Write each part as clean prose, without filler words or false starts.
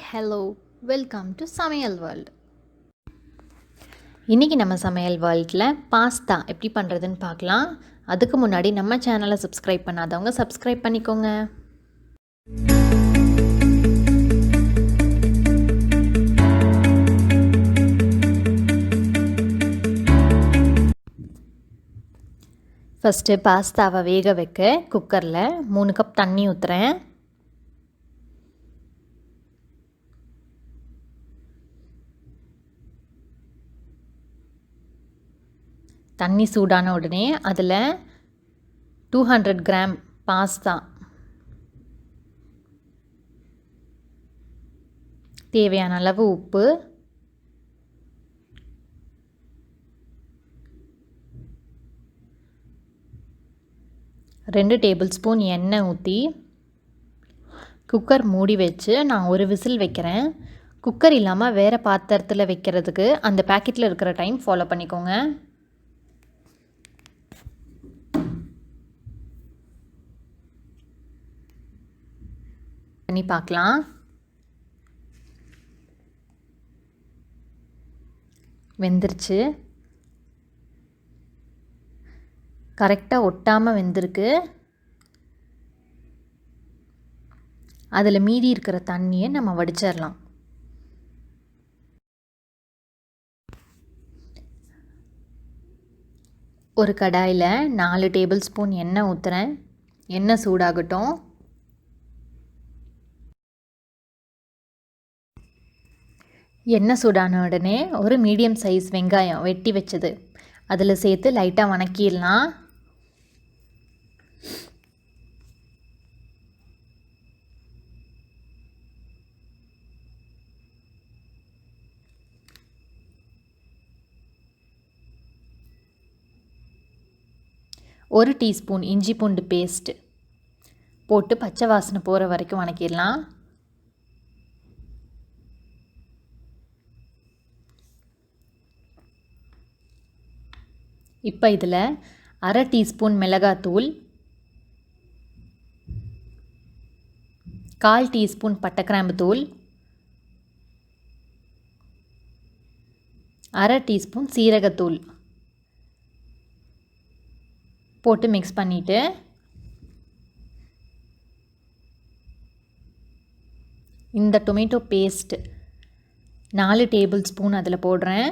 Hello welcome to சமையல் world. இன்றைக்கி நம்ம சமையல் வேர்ல்டில் பாஸ்தா எப்படி பண்ணுறதுன்னு பார்க்கலாம். அதுக்கு முன்னாடி நம்ம சேனலை சப்ஸ்கிரைப் பண்ணாதவங்க சப்ஸ்கிரைப் பண்ணிக்கோங்க. ஃபஸ்ட்டு பாஸ்தாவை வேக வைக்க குக்கரில் 3 கப் தண்ணி ஊற்றுறேன். தண்ணி சூடான உடனே அதில் 200 கிராம் பாஸ்தா, தேவையான அளவு உப்பு, ரெண்டு டேபிள் ஸ்பூன் எண்ணெய் ஊற்றி குக்கர் மூடி வச்சு நான் ஒரு விசில் வைக்கிறேன். குக்கர் இல்லாமல் வேறு பாத்திரத்தில் வைக்கிறதுக்கு அந்த பேக்கெட்டில் இருக்கிற டைம் ஃபாலோ பண்ணிக்கோங்க. பண்ணி பார்க்கலாம். வெந்துருச்சு, கரெக்டாக ஒட்டாமல் வெந்திருக்கு. அதில் மீதி இருக்கிற தண்ணியை நம்ம வடிச்சிடலாம். ஒரு கடாயில் 4 டேபிள் ஸ்பூன் எண்ணெய் ஊற்றுறேன். எண்ணெய் சூடாகட்டும். எண்ணெய் சூடான உடனே ஒரு மீடியம் சைஸ் வெங்காயம் வெட்டி வச்சது அதில் சேர்த்து லைட்டாக வணக்கிடலாம். ஒரு டீஸ்பூன் இஞ்சி பூண்டு பேஸ்ட் போட்டு பச்சை வாசனை போகிற வரைக்கும் வணக்கிடலாம். இப்போ இதில் 1/2 டீஸ்பூன் மிளகாத்தூள், 1/4 டீஸ்பூன் பட்டைக்கிராம்பு தூள், 1/2 டீஸ்பூன் சீரகத்தூள் போட்டு மிக்ஸ் பண்ணிவிட்டு இந்த டொமேட்டோ பேஸ்ட் 4 டேபிள் ஸ்பூன் அதில் போடுறேன்.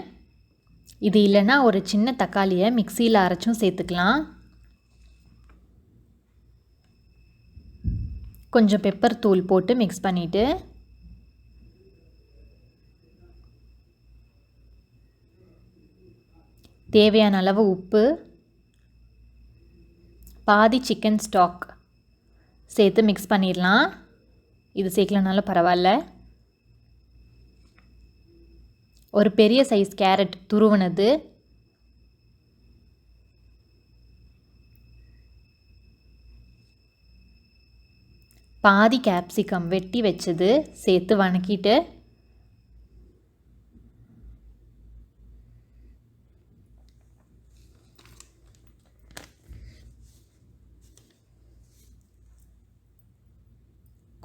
இது இல்லைன்னா ஒரு சின்ன தக்காளியை மிக்சியில் அரைச்சும் சேர்த்துக்கலாம். கொஞ்சம் பெப்பர் தூள் போட்டு மிக்ஸ் பண்ணிவிட்டு தேவையான அளவு உப்பு, பாதி சிக்கன் ஸ்டாக் சேர்த்து மிக்ஸ் பண்ணிடலாம். இது சேர்க்கலனாலும் பரவாயில்ல. ஒரு பெரிய சைஸ் கேரட் துருவினது, பாதி கேப்சிகம் வெட்டி வச்சது சேர்த்து வணக்கிட்டு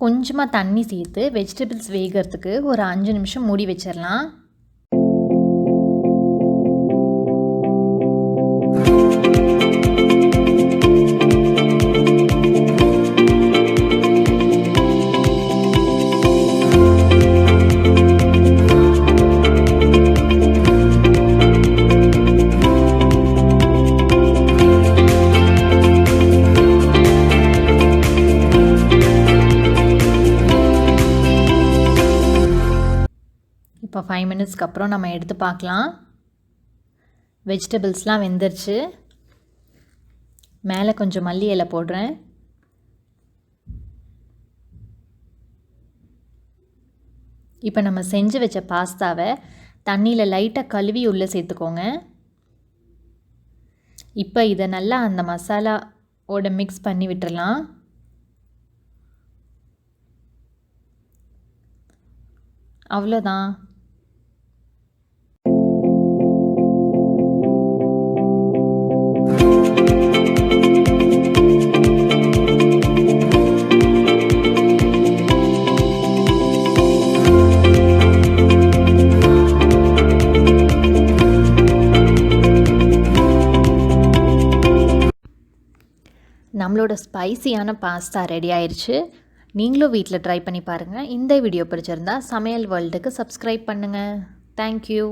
கொஞ்சமாக தண்ணி சேர்த்து வெஜிடபிள்ஸ் வேகிறதுக்கு ஒரு 5 நிமிஷம் மூடி வச்சிடலாம். இப்போ 5 மினிட்ஸ்க்கு அப்புறம் நம்ம எடுத்து பார்க்கலாம். வெஜிடபிள்ஸ்லாம் வெந்துருச்சு. மேலே கொஞ்சம் மல்லி இலை போடுறேன். இப்போ நம்ம செஞ்சு வச்ச பாஸ்தாவை தண்ணியில் லைட்டாக கழுவி உள்ளே சேர்த்துக்கோங்க. இப்போ இதை நல்லா அந்த மசாலாவோட மிக்ஸ் பண்ணி விட்டுறலாம். அவ்வளோதான். நம்மளோட ஸ்பைசியான பாஸ்தா ரெடி ஆயிடுச்சு. நீங்களும் வீட்டில் ட்ரை பண்ணி பாருங்கள். இந்த வீடியோ பிடிச்சிருந்தா சமையல் வேர்ல்டுக்கு சப்ஸ்கிரைப் பண்ணுங்கள். தேங்க்யூ.